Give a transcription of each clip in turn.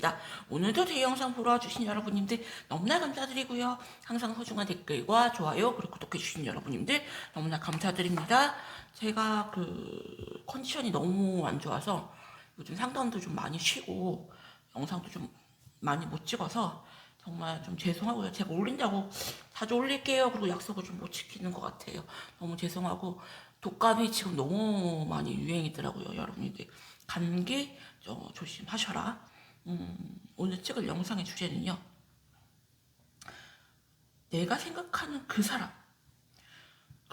하겠습니다. 오늘도 제 영상 보러 와주신 여러분님들 너무나 감사드리고요. 항상 소중한 댓글과 좋아요 그리고 구독해주신 여러분님들 너무나 감사드립니다. 제가 컨디션이 너무 안 좋아서 요즘 상담도 좀 많이 쉬고 영상도 좀 많이 못 찍어서 정말 좀 죄송하고요. 제가 올린다고 자주 올릴게요. 그리고 약속을 좀 못 지키는 것 같아요. 너무 죄송하고 독감이 지금 너무 많이 유행이더라고요. 여러분들 감기 조심하셔라. 오늘 찍을 영상의 주제는요. 내가 생각하는 그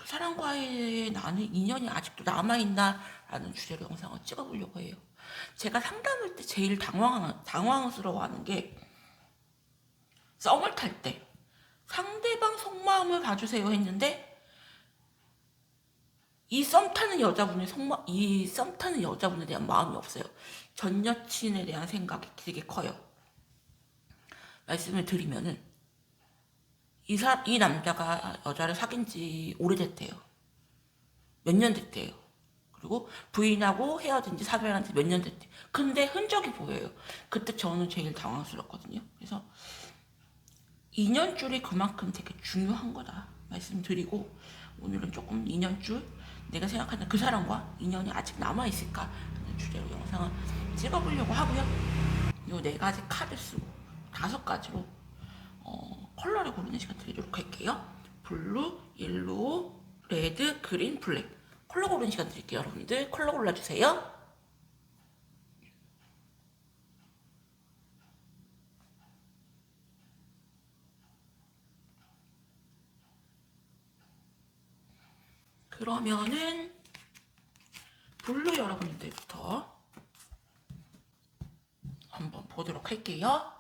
사람과의 나는 인연이 아직도 남아있나 라는 주제로 영상을 찍어보려고 해요. 제가 상담할 때 제일 당황스러워하는 게 썸을 탈 때 상대방 속마음을 봐주세요 했는데 이 썸 타는 여자분에 대한 마음이 없어요. 전 여친에 대한 생각이 되게 커요. 말씀을 드리면은 이 남자가 여자를 사귄 지 오래됐대요. 몇 년 됐대요. 그리고 부인하고 헤어진 지 사별한 지 몇 년 됐대요. 근데 흔적이 보여요. 그때 저는 제일 당황스럽거든요. 그래서 인연줄이 그만큼 되게 중요한 거다 말씀드리고, 오늘은 조금 인연줄, 내가 생각하는 그 사람과 인연이 아직 남아있을까 하는 주제로 영상을 찍어보려고 하고요. 요 4가지 카드 쓰고 5가지로 컬러를 고르는 시간 드리도록 할게요. 블루, 옐로우, 레드, 그린, 블랙 컬러 고르는 시간 드릴게요. 여러분들 컬러 골라주세요. 그러면은 블루 여러분들부터 한번 보도록 할게요.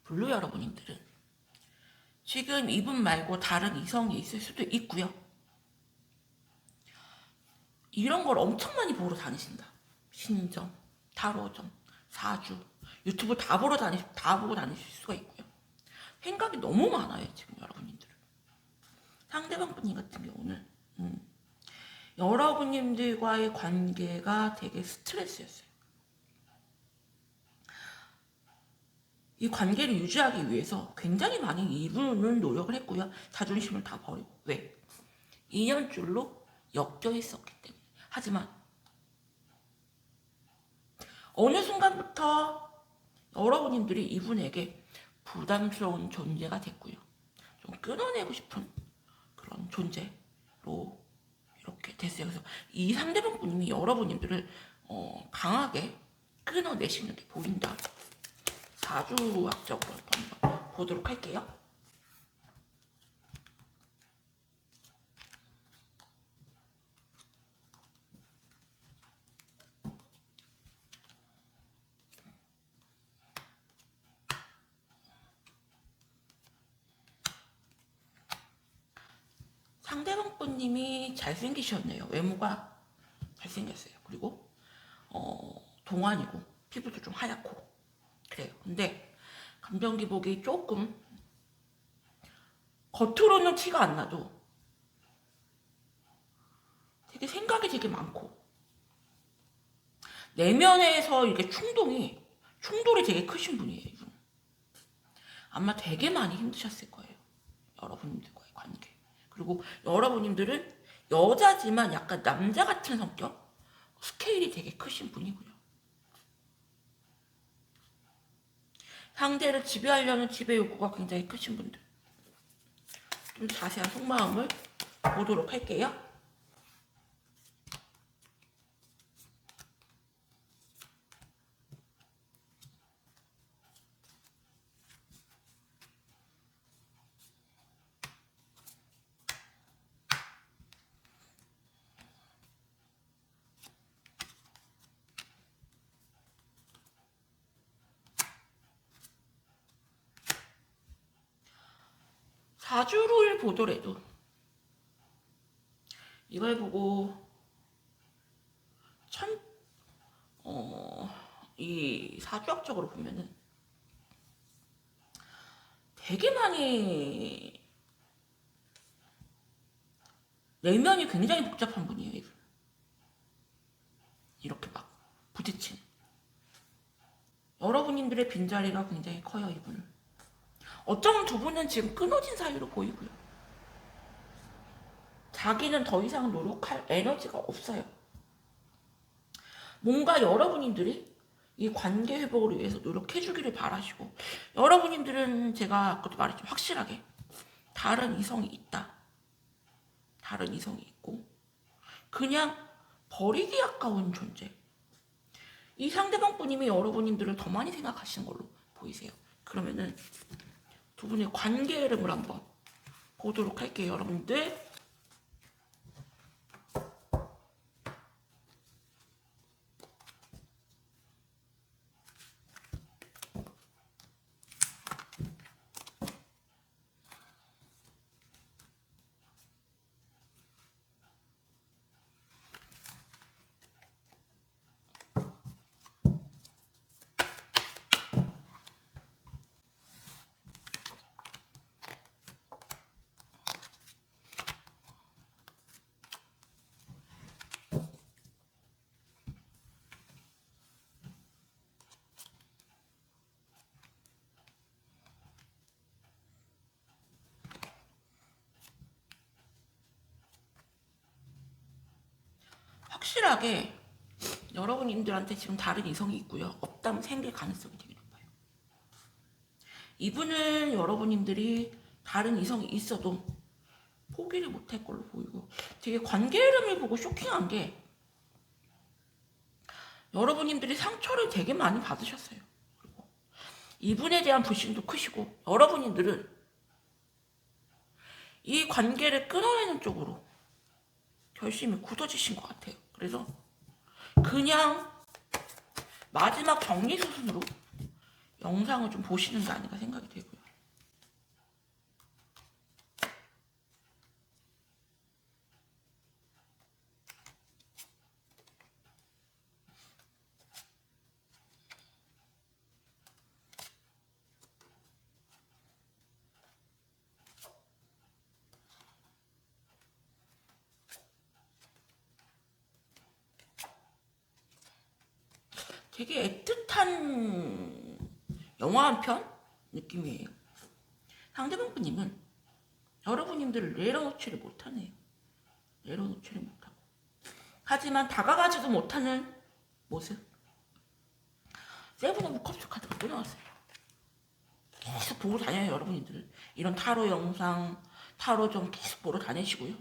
블루 여러분들은 지금 이분 말고 다른 이성이 있을 수도 있고요. 이런 걸 엄청 많이 보러 다니신다. 신점, 타로점, 사주, 유튜브 다 보고 다니실 수가 있고요. 생각이 너무 많아요, 지금 여러분님들은. 상대방 분님 같은 경우는 여러분님들과의 관계가 되게 스트레스였어요. 이 관계를 유지하기 위해서 굉장히 많이 이분은 노력을 했고요. 자존심을 다 버리고. 왜? 인연줄로 엮여 있었기 때문에. 하지만 어느 순간부터 여러분님들이 이분에게 부담스러운 존재가 됐고요. 좀 끊어내고 싶은 그런 존재로 이렇게 됐어요. 그래서 이 상대방 분님이 여러분님들을 강하게 끊어내시는 게 보인다. 사주학적으로 한번 보도록 할게요. 상대방 분님이 잘생기셨네요. 외모가 잘생겼어요. 그리고 동안이고 피부도 좀 하얗고 그래요. 근데 감정 기복이 조금 겉으로는 티가 안 나도 되게 생각이 되게 많고 내면에서 이렇게 충돌이 되게 크신 분이에요. 이분. 아마 되게 많이 힘드셨을 거예요. 여러분들과의 관계. 그리고 여러분님들은 여자지만 약간 남자 같은 성격, 스케일이 되게 크신 분이고요. 상대를 지배하려는 지배 욕구가 굉장히 크신 분들. 좀 자세한 속마음을 보도록 할게요. 사주를 보더라도 이걸 보고 이 사주학적으로 보면은 되게 많이 내면이 굉장히 복잡한 분이에요. 이분. 이렇게 막 부딪히는 여러분들의 빈자리가 굉장히 커요. 이분은 어쩌면 두 분은 지금 끊어진 사이로 보이고요. 자기는 더 이상 노력할 에너지가 없어요. 뭔가 여러분들이 이 관계 회복을 위해서 노력해주기를 바라시고, 여러분들은 제가 아까도 말했지만 확실하게 다른 이성이 있다. 다른 이성이 있고 그냥 버리기 아까운 존재. 이 상대방 분님이 여러분들을 더 많이 생각하시는 걸로 보이세요. 그러면은 두 분의 관계 흐름을 한번 보도록 할게요. 여러분들 확실하게 여러분들한테 지금 다른 이성이 있고요. 없다면 생길 가능성이 되게 높아요. 이분은 여러분들이 다른 이성이 있어도 포기를 못할 걸로 보이고, 되게 관계 흐름을 보고 쇼킹한 게 여러분들이 상처를 되게 많이 받으셨어요. 그리고 이분에 대한 불신도 크시고, 여러분들은 이 관계를 끊어내는 쪽으로 결심이 굳어지신 것 같아요. 그래서 그냥 마지막 정리수순으로 영상을 좀 보시는 게 아닌가 생각이 되고요. 되게 애틋한 영화 한 편 느낌이에요. 상대방 분님은 여러분들을 내려놓지를 못하네요. 내려놓지를 못하고, 하지만 다가가지도 못하는 모습. 세븐 오브 컵스 카드가 또 나왔어요. 계속 보고 다녀요. 여러분들 이런 타로 영상, 타로 좀 계속 보러 다니시고요.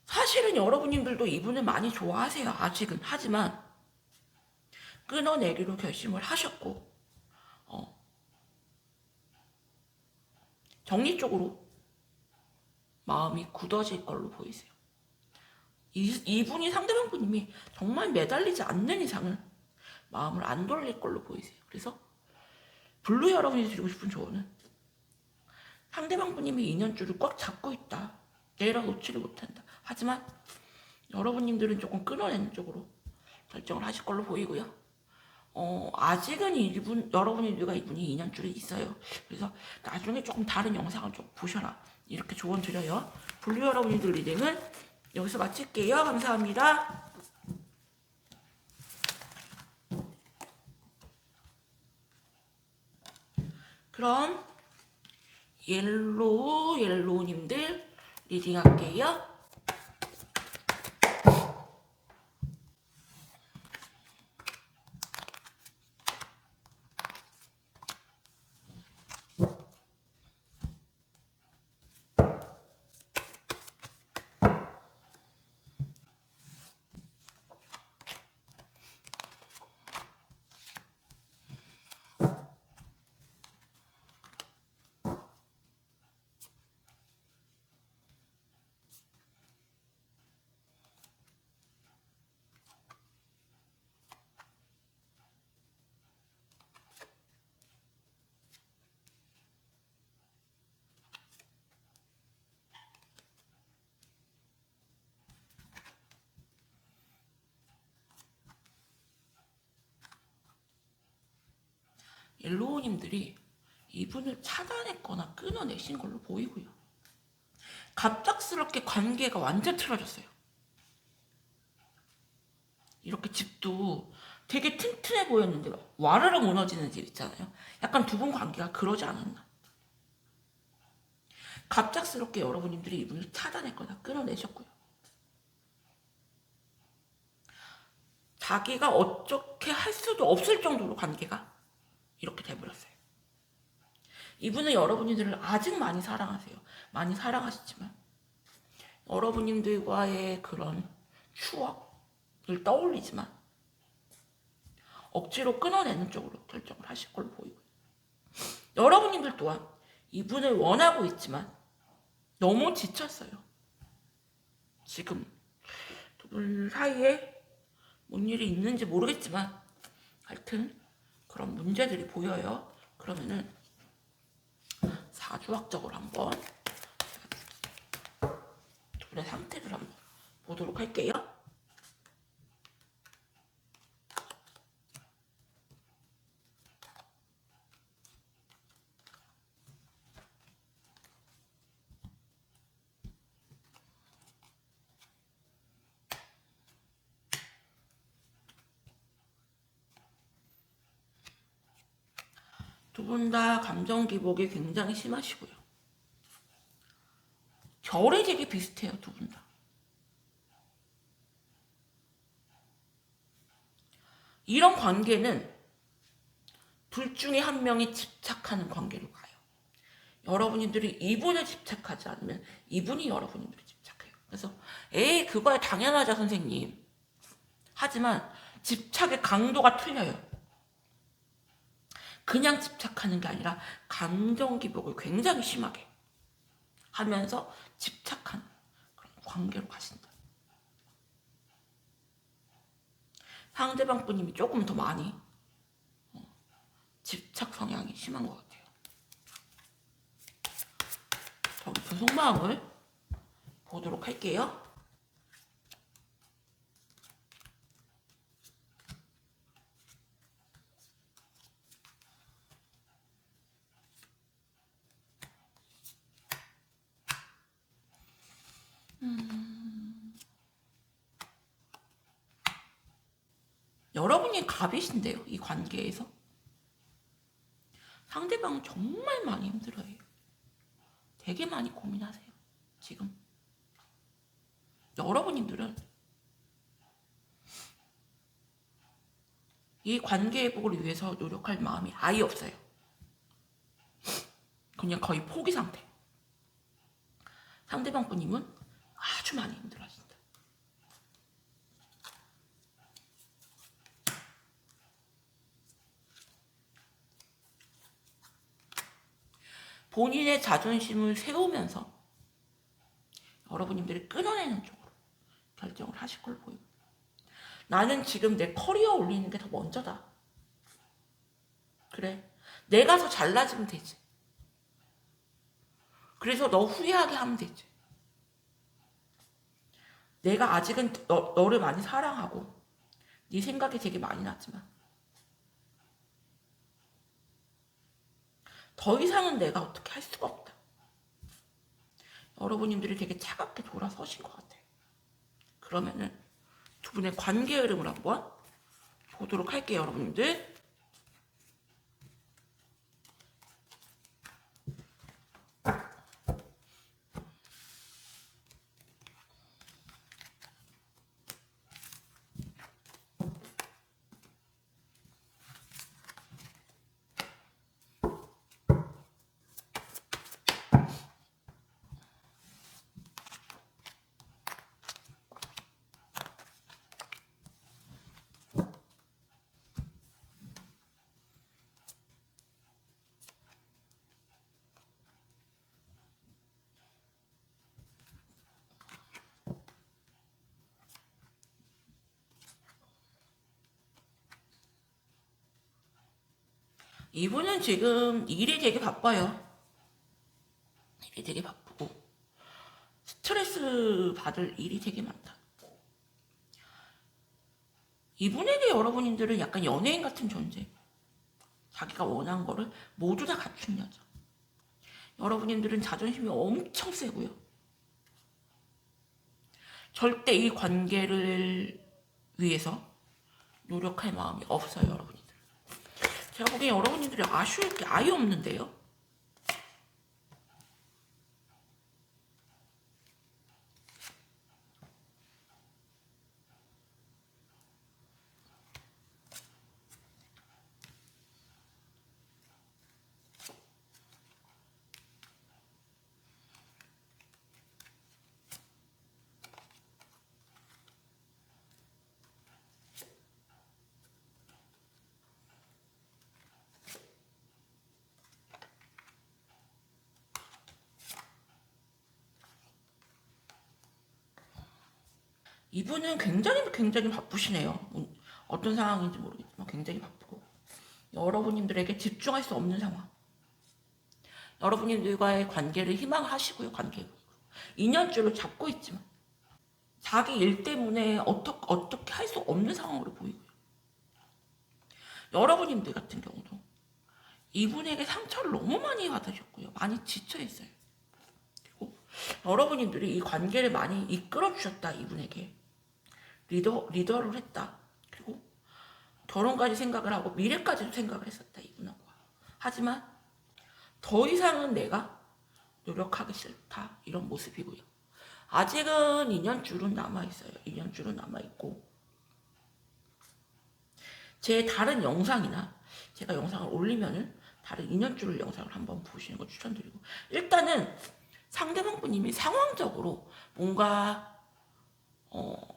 사실은 여러분들도 이분을 많이 좋아하세요. 아직은. 하지만 끊어내기로 결심을 하셨고, 정리 쪽으로 마음이 굳어질 걸로 보이세요. 이분이 상대방 분님이 정말 매달리지 않는 이상은 마음을 안 돌릴 걸로 보이세요. 그래서 블루 여러분이 드리고 싶은 조언은, 상대방 분님이 인연줄을 꽉 잡고 있다. 내려놓지를 못한다. 하지만 여러분들은 조금 끊어내는 쪽으로 결정을 하실 걸로 보이고요. 아직은 여러분들과 이분이 인연줄이 있어요. 그래서 나중에 조금 다른 영상을 좀 보셔라. 이렇게 조언 드려요. 블루 여러분들 리딩은 여기서 마칠게요. 감사합니다. 그럼 옐로우님들 리딩 할게요. 옐로우님들이 이분을 차단했거나 끊어내신 걸로 보이고요. 갑작스럽게 관계가 완전 틀어졌어요. 이렇게 집도 되게 튼튼해 보였는데 와르르 무너지는 집 있잖아요. 약간 두 분 관계가 그러지 않았나. 갑작스럽게 여러분님들이 이분을 차단했거나 끊어내셨고요. 자기가 어떻게 할 수도 없을 정도로 관계가 이렇게 돼버렸어요. 이분은 여러분들을 아직 많이 사랑하세요. 많이 사랑하시지만 여러분님들과의 그런 추억을 떠올리지만 억지로 끊어내는 쪽으로 결정을 하실 걸로 보이고요. 여러분님들 또한 이분을 원하고 있지만 너무 지쳤어요. 지금 두 분 사이에 뭔 일이 있는지 모르겠지만 하여튼 그런 문제들이 보여요. 그러면은 사주학적으로 한번 두 분의 상태를 한번 보도록 할게요. 두 분 다 감정 기복이 굉장히 심하시고요. 결이 되게 비슷해요, 두 분 다. 이런 관계는 둘 중에 한 명이 집착하는 관계로 가요. 여러분들이 이분을 집착하지 않으면 이분이 여러분들을 집착해요. 그래서 에이 그거야 당연하죠 선생님. 하지만 집착의 강도가 틀려요. 그냥 집착하는 게 아니라 감정 기복을 굉장히 심하게 하면서 집착하는 그런 관계로 가신다. 상대방 분님이 조금 더 많이 집착 성향이 심한 것 같아요. 저기 그 속마음을 보도록 할게요. 여러분이 갑이신데요. 이 관계에서 상대방은 정말 많이 힘들어해요. 되게 많이 고민하세요. 지금 여러분들은 이 관계 회복을 위해서 노력할 마음이 아예 없어요. 그냥 거의 포기 상태. 상대방 분님은 아주 많이 힘들어하신다. 본인의 자존심을 세우면서 여러분들이 끊어내는 쪽으로 결정을 하실 걸 보입니다. 나는 지금 내 커리어 올리는 게 더 먼저다. 그래. 내가 더 잘나지면 되지. 그래서 너 후회하게 하면 되지. 내가 아직은 너를 많이 사랑하고 네 생각이 되게 많이 나지만 더 이상은 내가 어떻게 할 수가 없다. 여러분들이 되게 차갑게 돌아서신 것 같아요. 그러면은 두 분의 관계 흐름을 한번 보도록 할게요, 여러분들. 이분은 지금 일이 되게 바빠요. 일이 되게 바쁘고 스트레스 받을 일이 되게 많다. 이분에게 여러분들은 약간 연예인 같은 존재. 자기가 원한 거를 모두 다 갖춘 여자. 여러분님들은 자존심이 엄청 세고요. 절대 이 관계를 위해서 노력할 마음이 없어요, 여러분들. 제가 보기엔 여러분들이 아쉬울 게 아예 없는데요. 이분은 굉장히 바쁘시네요. 어떤 상황인지 모르겠지만 굉장히 바쁘고 여러분님들에게 집중할 수 없는 상황. 여러분들과의 관계를 희망하시고요. 관계 인연줄을 잡고 있지만 자기 일 때문에 어떻게 할 수 없는 상황으로 보이고요. 여러분님들 같은 경우도 이분에게 상처를 너무 많이 받으셨고요. 많이 지쳐있어요. 그리고 여러분님들이 이 관계를 많이 이끌어 주셨다. 이분에게 리더를 했다. 그리고 결혼까지 생각을 하고 미래까지도 생각을 했었다. 이분하고. 하지만 더 이상은 내가 노력하기 싫다. 이런 모습이고요. 아직은 인연줄은 남아있어요. 인연줄은 남아있고 제 다른 영상이나 제가 영상을 올리면은 다른 인연줄 영상을 한번 보시는 걸 추천드리고, 일단은 상대방 분님이 상황적으로 뭔가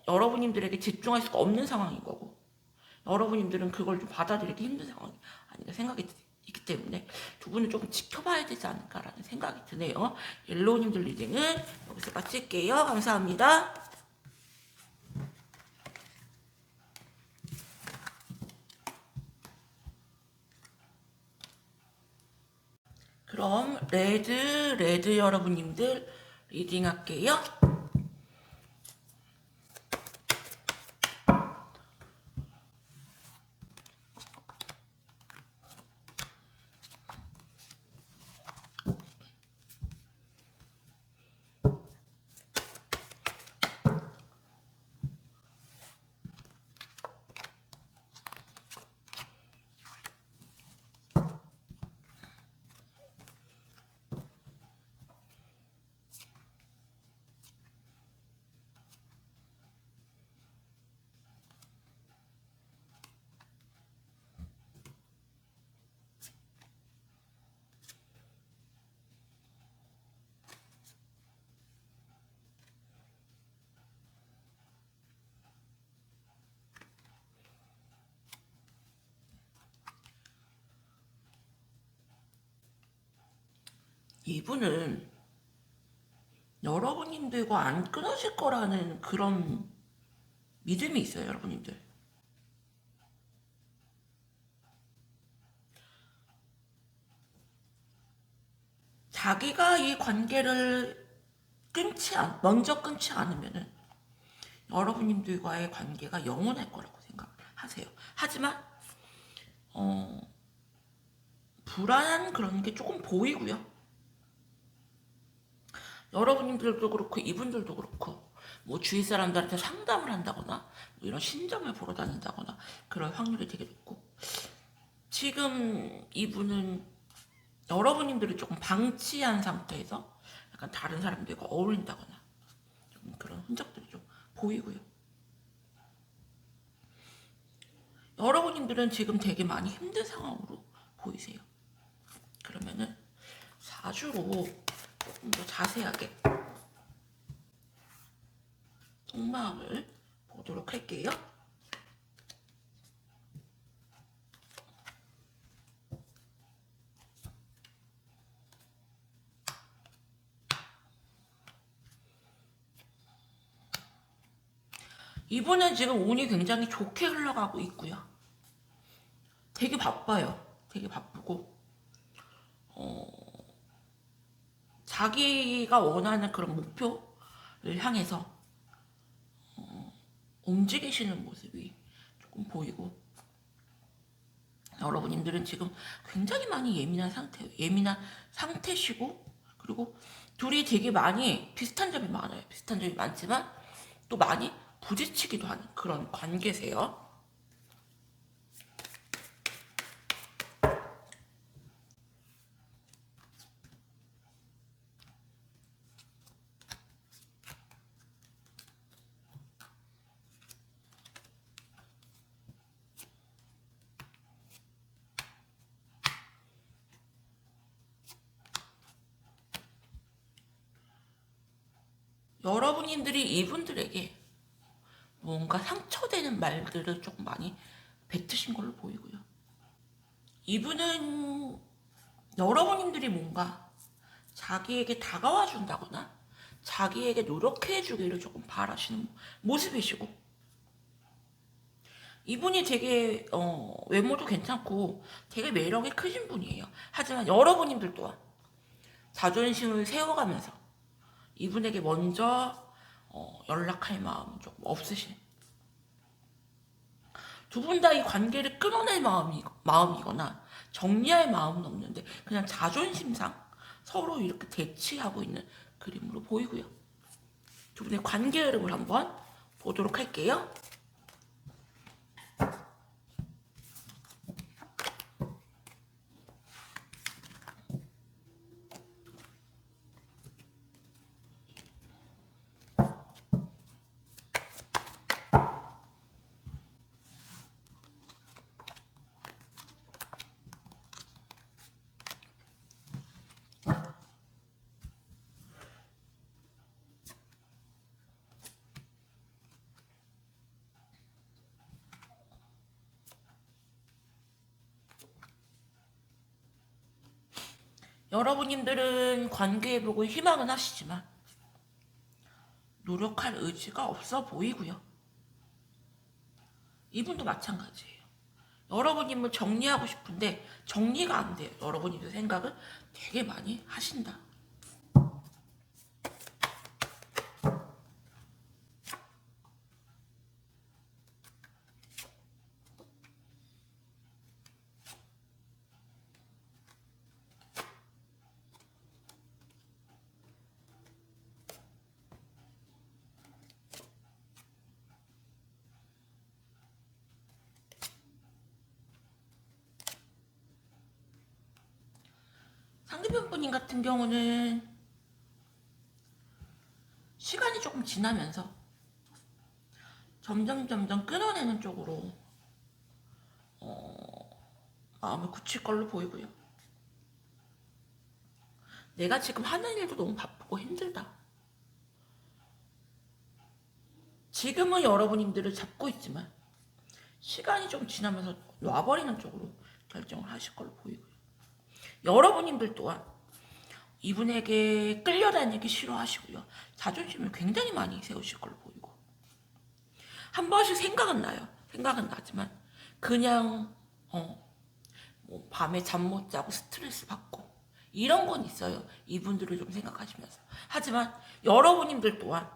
여러분님들에게 집중할 수가 없는 상황인 거고, 여러분님들은 그걸 좀 받아들이기 힘든 상황이 아닌가 생각이 있기 때문에 두 분을 조금 지켜봐야 되지 않을까라는 생각이 드네요. 옐로우님들 리딩은 여기서 마칠게요. 감사합니다. 그럼 레드 여러분님들 리딩 할게요. 이분은 여러분님들과 안 끊어질 거라는 그런 믿음이 있어요, 여러분님들. 자기가 이 관계를 먼저 끊지 않으면은 여러분님들과의 관계가 영원할 거라고 생각하세요. 하지만 불안한 그런 게 조금 보이고요. 여러분들도 그렇고 이분들도 그렇고 뭐 주위 사람들한테 상담을 한다거나 뭐 이런 신점을 보러 다닌다거나 그럴 확률이 되게 높고, 지금 이분은 여러분들이 조금 방치한 상태에서 약간 다른 사람들과 어울린다거나 좀 그런 흔적들이 좀 보이고요. 여러분들은 지금 되게 많이 힘든 상황으로 보이세요. 그러면은 사주로 조금 더 자세하게 속마음을 보도록 할게요. 이분은 지금 운이 굉장히 좋게 흘러가고 있고요. 되게 바빠요. 되게 바쁘고 자기가 원하는 그런 목표를 향해서 움직이시는 모습이 조금 보이고, 여러분님들은 지금 굉장히 많이 예민한 상태시고, 그리고 둘이 되게 많이 비슷한 점이 많아요. 비슷한 점이 많지만 또 많이 부딪히기도 하는 그런 관계세요. 여러분님들이 이분들에게 뭔가 상처되는 말들을 조금 많이 뱉으신 걸로 보이고요. 이분은 여러분님들이 뭔가 자기에게 다가와 준다거나 자기에게 노력해 주기를 조금 바라시는 모습이시고, 이분이 되게 외모도 괜찮고 되게 매력이 크신 분이에요. 하지만 여러분님들 또한 자존심을 세워가면서 이분에게 먼저 연락할 마음은 조금 없으신, 두 분 다 이 관계를 끊어낼 마음이거나 정리할 마음은 없는데 그냥 자존심상 서로 이렇게 대치하고 있는 그림으로 보이고요. 두 분의 관계 흐름을 한번 보도록 할게요. 여러분님들은 관계 회복을 희망은 하시지만 노력할 의지가 없어 보이고요. 이분도 마찬가지예요. 여러분님은 정리하고 싶은데 정리가 안 돼요. 여러분님의 생각을 되게 많이 하신다. 상대편 분님 같은 경우는 시간이 조금 지나면서 점점 끊어내는 쪽으로 마음을 굳힐 걸로 보이고요. 내가 지금 하는 일도 너무 바쁘고 힘들다. 지금은 여러분님들을 잡고 있지만 시간이 좀 지나면서 놔버리는 쪽으로 결정을 하실 걸로 보이고요. 여러분님들 또한 이분에게 끌려다니기 싫어하시고요. 자존심을 굉장히 많이 세우실 걸로 보이고, 한 번씩 생각은 나요. 생각은 나지만 그냥 뭐 밤에 잠 못 자고 스트레스 받고 이런 건 있어요. 이분들을 좀 생각하시면서. 하지만 여러분님들 또한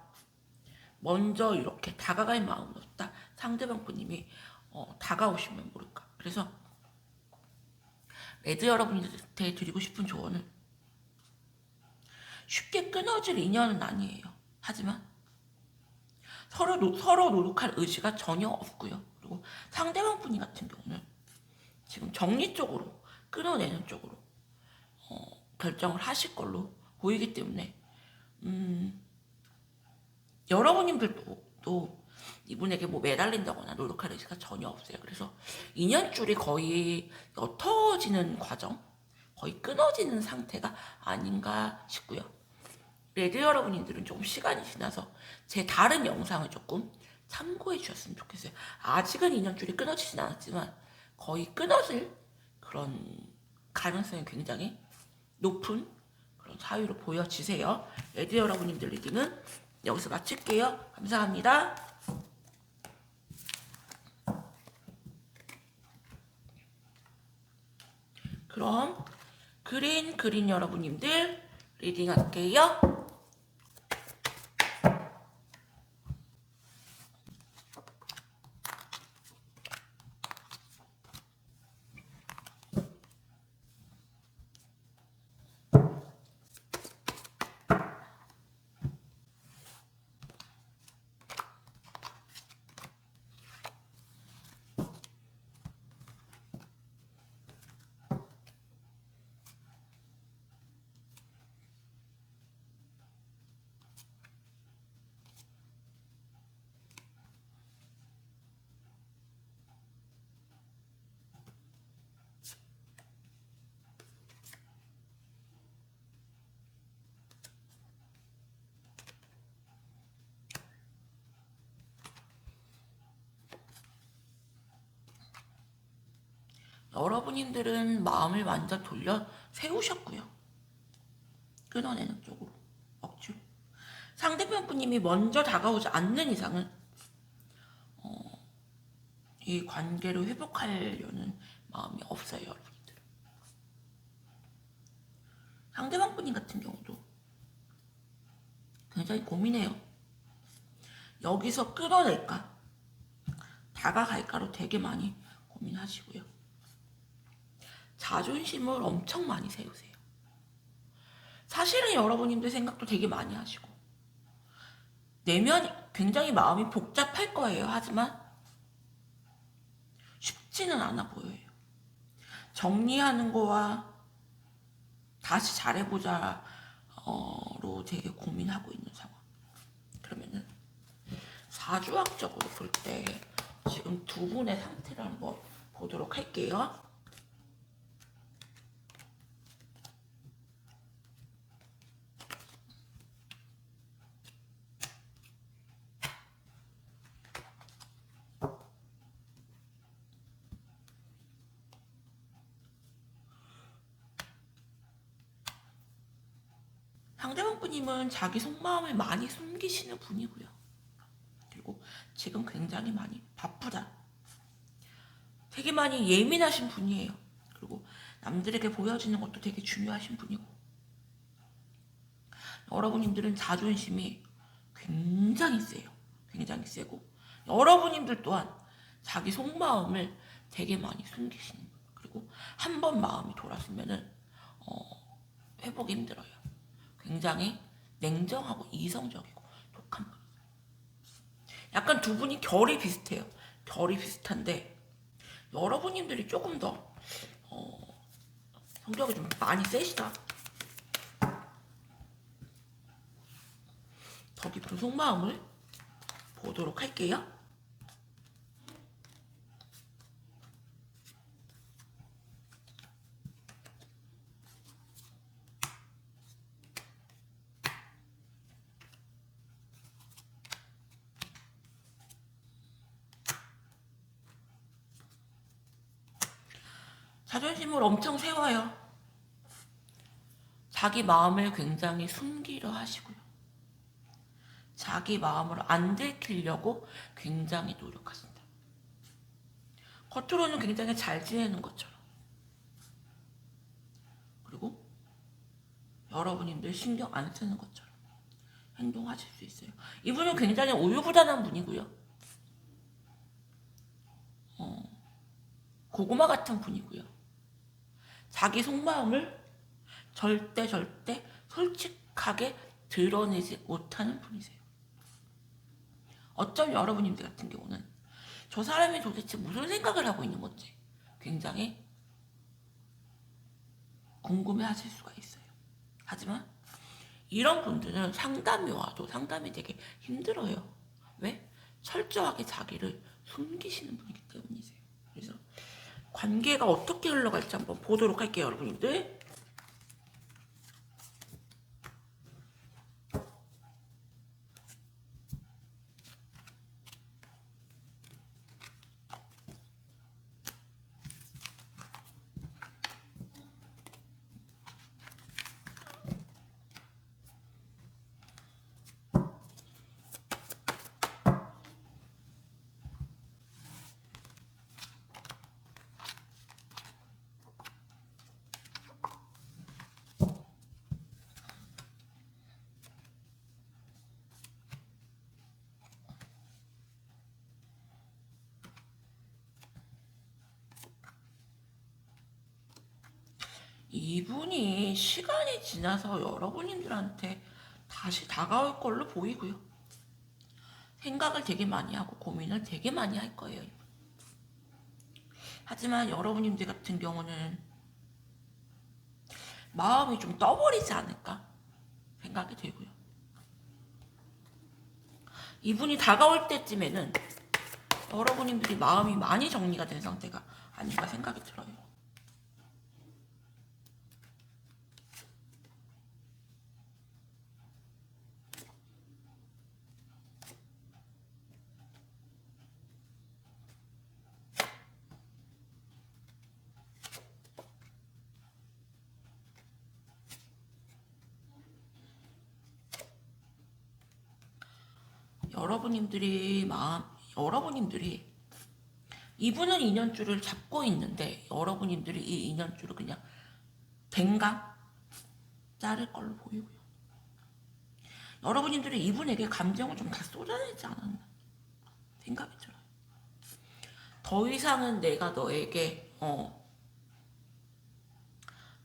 먼저 이렇게 다가갈 마음은 없다. 상대방 분님이 다가오시면 모를까. 그래서 레드 여러분한테 드리고 싶은 조언은 쉽게 끊어질 인연은 아니에요. 하지만 서로 노력할 의지가 전혀 없고요. 그리고 상대방 분이 같은 경우는 지금 정리 쪽으로 끊어내는 쪽으로 결정을 하실 걸로 보이기 때문에 여러분님들도 또 이분에게 뭐 매달린다거나 노력할 의지가 전혀 없어요. 그래서 인연줄이 거의 옅어지는 과정, 거의 끊어지는 상태가 아닌가 싶고요. 레드 여러분들은 조금 시간이 지나서 제 다른 영상을 조금 참고해 주셨으면 좋겠어요. 아직은 인연줄이 끊어지진 않았지만 거의 끊어질 그런 가능성이 굉장히 높은 그런 사유로 보여지세요. 레드 여러분들 리딩은 여기서 마칠게요. 감사합니다. 그럼 그린 여러분님들 리딩 할게요. 여러분님들은 마음을 완전 돌려 세우셨고요. 끊어내는 쪽으로 억지로. 상대편 분님이 먼저 다가오지 않는 이상은 이 관계를 회복하려는 마음이 없어요, 여러분들. 상대방 분님 같은 경우도 굉장히 고민해요. 여기서 끊어낼까? 다가갈까로 되게 많이 고민하시고요. 자존심을 엄청 많이 세우세요. 사실은 여러분님들 생각도 되게 많이 하시고 내면 굉장히 마음이 복잡할 거예요. 하지만 쉽지는 않아 보여요. 정리하는 거와 다시 잘해보자로 되게 고민하고 있는 상황. 그러면은 사주학적으로 볼 때 지금 두 분의 상태를 한번 보도록 할게요. 상대방 분님은 자기 속마음을 많이 숨기시는 분이고요. 그리고 지금 굉장히 많이 바쁘다. 되게 많이 예민하신 분이에요. 그리고 남들에게 보여지는 것도 되게 중요하신 분이고 여러분님들은 자존심이 굉장히 세요. 굉장히 세고 여러분님들 또한 자기 속마음을 되게 많이 숨기시는 분. 그리고 한 번 마음이 돌았으면은 회복이 힘들어요. 굉장히 냉정하고 이성적이고 독한 분. 약간 두 분이 결이 비슷해요. 결이 비슷한데 여러분님들이 조금 더 성격이 좀 많이 세시다. 더 깊은 속마음을 보도록 할게요. 자존심을 엄청 세워요. 자기 마음을 굉장히 숨기려 하시고요. 자기 마음을 안 들키려고 굉장히 노력하신다. 겉으로는 굉장히 잘 지내는 것처럼. 그리고 여러분님들 신경 안 쓰는 것처럼 행동하실 수 있어요. 이분은 굉장히 우유부단한 분이고요. 고구마 같은 분이고요. 자기 속마음을 절대 솔직하게 드러내지 못하는 분이세요. 어쩜 여러분님들 같은 경우는 저 사람이 도대체 무슨 생각을 하고 있는 건지 굉장히 궁금해 하실 수가 있어요. 하지만 이런 분들은 상담이 와도 상담이 되게 힘들어요. 왜? 철저하게 자기를 숨기시는 분이기 때문이세요. 그래서 관계가 어떻게 흘러갈지 한번 보도록 할게요, 여러분들. 이분이 시간이 지나서 여러분님들한테 다시 다가올 걸로 보이고요. 생각을 되게 많이 하고 고민을 되게 많이 할 거예요. 하지만 여러분님들 같은 경우는 마음이 좀 떠버리지 않을까 생각이 들고요. 이분이 다가올 때쯤에는 여러분님들이 마음이 많이 정리가 된 상태가 아닌가 생각이 들어요. 여러분님들이 이분은 인연줄을 잡고 있는데 여러분님들이 이 인연줄을 그냥 댕강 자를 걸로 보이고요. 여러분님들이 이분에게 감정을 좀 다 쏟아내지 않았나 생각이 들어요. 더 이상은 내가 너에게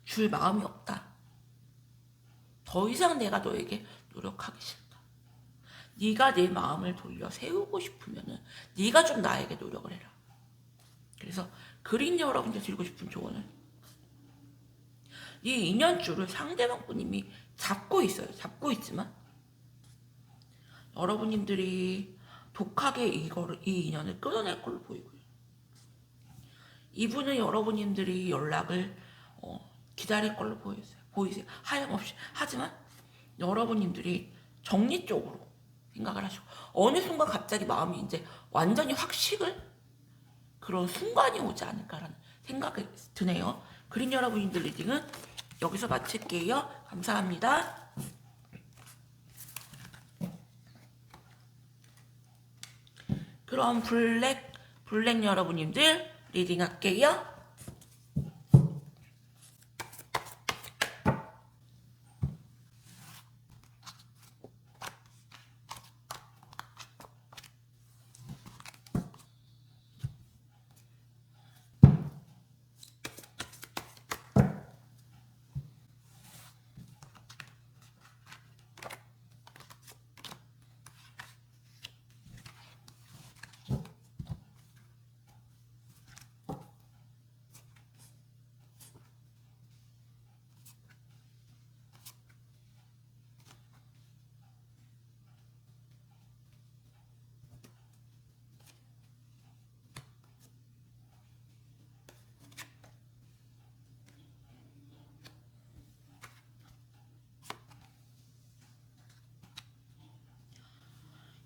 줄 마음이 없다. 더 이상 내가 너에게 노력하기 싫다. 네가 내 마음을 돌려 세우고 싶으면은 네가 좀 나에게 노력을 해라. 그래서 그린 여러분들 드리고 싶은 조언은 이 인연줄을 상대방 분님이 잡고 있어요. 잡고 있지만 여러분님들이 독하게 이 인연을 끊어낼 걸로 보이고요. 이분은 여러분님들이 연락을 기다릴 걸로 보이세요. 하염없이. 하지만 여러분님들이 정리 쪽으로 생각을 하시고 어느 순간 갑자기 마음이 이제 완전히 확 식을 그런 순간이 오지 않을까라는 생각이 드네요. 그린 여러분들 리딩은 여기서 마칠게요. 감사합니다. 그럼 블랙 여러분님들 리딩 할게요.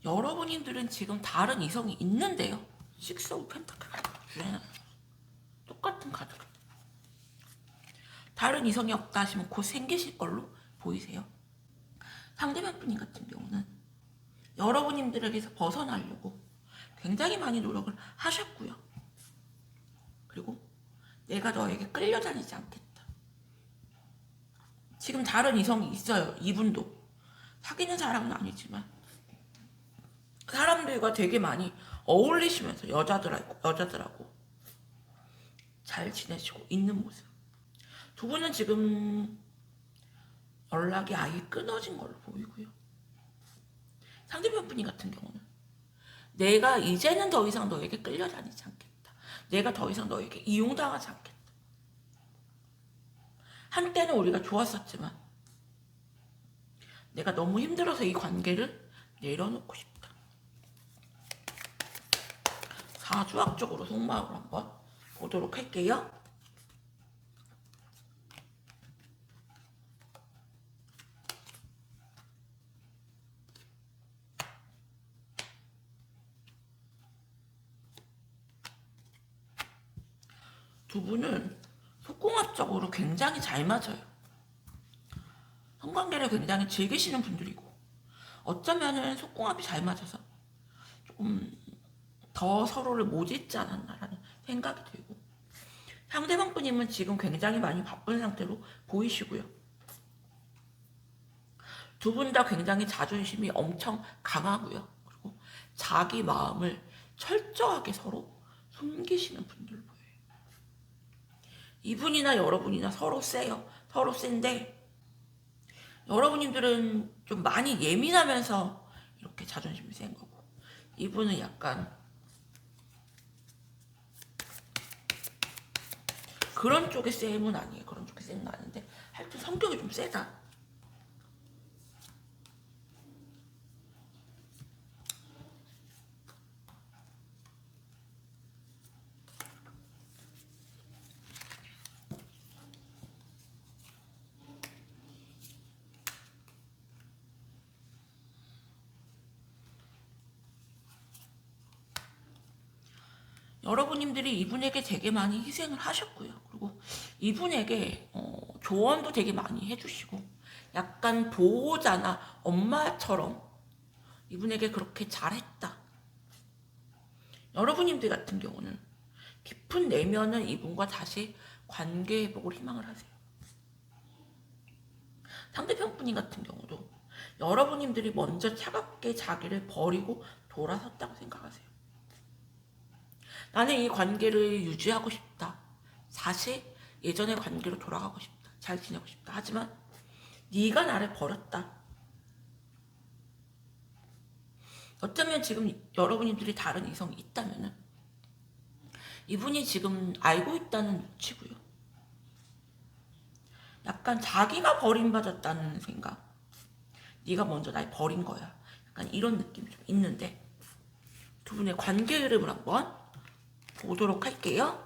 여러분들은 지금 다른 이성이 있는데요. 식스 오브 펜타클 주제는 똑같은 카드가 다른 이성이 없다 하시면 곧 생기실 걸로 보이세요. 상대방 분님 같은 경우는 여러분들에게서 벗어나려고 굉장히 많이 노력을 하셨고요. 그리고 내가 너에게 끌려다니지 않겠다. 지금 다른 이성이 있어요. 이분도 사귀는 사람은 아니지만 사람들과 되게 많이 어울리시면서 여자들하고 잘 지내시고 있는 모습. 두 분은 지금 연락이 아예 끊어진 걸로 보이고요. 상대편 분이 같은 경우는 내가 이제는 더 이상 너에게 끌려다니지 않겠다. 내가 더 이상 너에게 이용당하지 않겠다. 한때는 우리가 좋았었지만 내가 너무 힘들어서 이 관계를 내려놓고 싶다. 사주학적으로 속마음을 한번 보도록 할게요. 두 분은 속궁합적으로 굉장히 잘 맞아요. 성관계를 굉장히 즐기시는 분들이고 어쩌면은 속궁합이 잘 맞아서 조금 더 서로를 못 잊지 않았나라는 생각이 들고 상대방 분님은 지금 굉장히 많이 바쁜 상태로 보이시고요. 두 분 다 굉장히 자존심이 엄청 강하고요. 그리고 자기 마음을 철저하게 서로 숨기시는 분들 보여요. 이분이나 여러분이나 서로 세요. 서로 센데 여러분들은 좀 많이 예민하면서 이렇게 자존심이 센 거고 이분은 약간 그런 쪽의 쌤은 아니에요. 그런 쪽의 쌤은 아닌데 하여튼 성격이 좀 세다. 여러분들이 이분에게 되게 많이 희생을 하셨고요. 그리고 이분에게 조언도 되게 많이 해주시고 약간 보호자나 엄마처럼 이분에게 그렇게 잘했다. 여러분님들 같은 경우는 깊은 내면은 이분과 다시 관계 회복을 희망을 하세요. 상대편 분인 같은 경우도 여러분님들이 먼저 차갑게 자기를 버리고 돌아섰다고 생각하세요. 나는 이 관계를 유지하고 싶다. 다시 예전의 관계로 돌아가고 싶다. 잘 지내고 싶다. 하지만 네가 나를 버렸다. 어쩌면 지금 여러분들이 다른 이성이 있다면은 이분이 지금 알고 있다는 눈치고요. 약간 자기가 버림받았다는 생각. 네가 먼저 날 버린 거야. 약간 이런 느낌이 좀 있는데 두 분의 관계 흐름을 한번 보도록 할게요.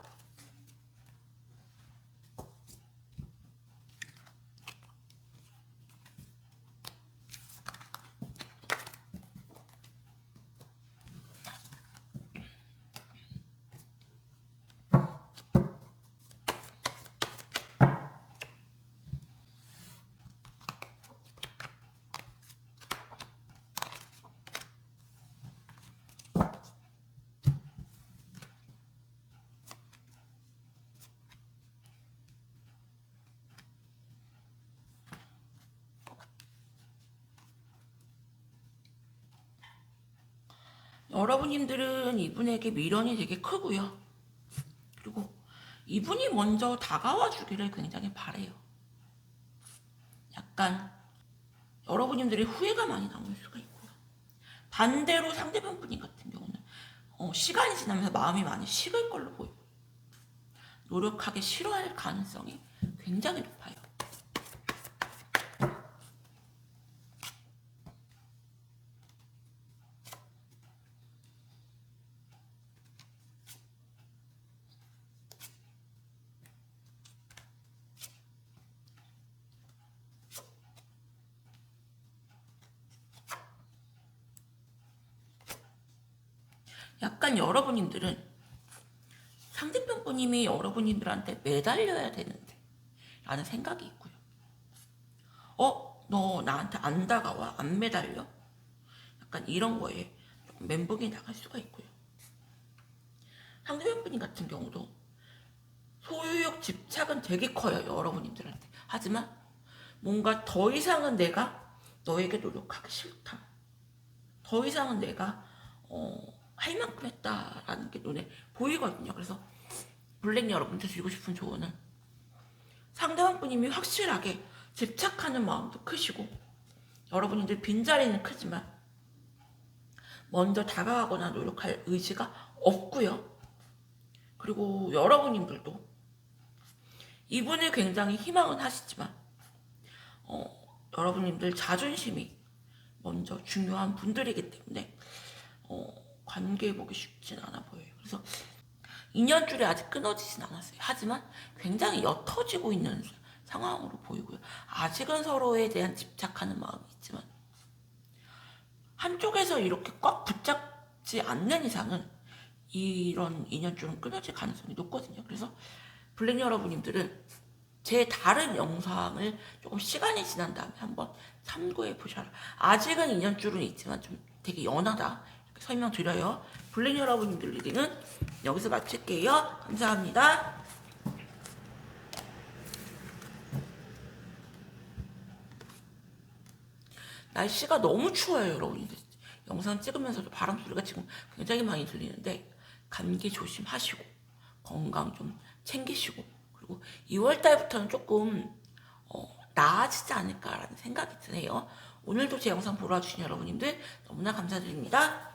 여러분님들은 이분에게 미련이 되게 크고요. 그리고 이분이 먼저 다가와 주기를 굉장히 바래요. 약간 여러분님들이 후회가 많이 남을 수가 있고요. 반대로 상대방 분이 같은 경우는 시간이 지나면서 마음이 많이 식을 걸로 보이고 노력하기 싫어할 가능성이 굉장히 높아요. 약간 여러분님들은 상대편 분님이 여러분님들한테 매달려야 되는데 라는 생각이 있고요. 너 나한테 안 다가와? 안 매달려? 약간 이런 거에 조금 멘붕이 나갈 수가 있고요. 상대편 분님 같은 경우도 소유욕 집착은 되게 커요. 여러분님들한테. 하지만 뭔가 더 이상은 내가 너에게 노력하기 싫다. 더 이상은 내가 할 만큼 했다라는 게 눈에 보이거든요. 그래서 블랙 여러분들 드리고 싶은 조언은 상대방 분님이 확실하게 집착하는 마음도 크시고 여러분들 빈자리는 크지만 먼저 다가가거나 노력할 의지가 없고요. 그리고 여러분님들도 이분을 굉장히 희망은 하시지만 여러분님들 자존심이 먼저 중요한 분들이기 때문에 관계 회복이 쉽진 않아 보여요. 그래서 인연줄이 아직 끊어지진 않았어요. 하지만 굉장히 옅어지고 있는 상황으로 보이고요. 아직은 서로에 대한 집착하는 마음이 있지만 한쪽에서 이렇게 꽉 붙잡지 않는 이상은 이런 인연줄은 끊어질 가능성이 높거든요. 그래서 블랙 여러분님들은 제 다른 영상을 조금 시간이 지난 다음에 한번 참고해 보셔라. 아직은 인연줄은 있지만 좀 되게 연하다. 이렇게 설명드려요. 블랙 여러분들 리딩은 여기서 마칠게요. 감사합니다. 날씨가 너무 추워요, 여러분들. 영상 찍으면서도 바람 소리가 지금 굉장히 많이 들리는데 감기 조심하시고 건강 좀 챙기시고 그리고 2월달부터는 조금 나아지지 않을까라는 생각이 드네요. 오늘도 제 영상 보러 와주신 여러분님들 너무나 감사드립니다.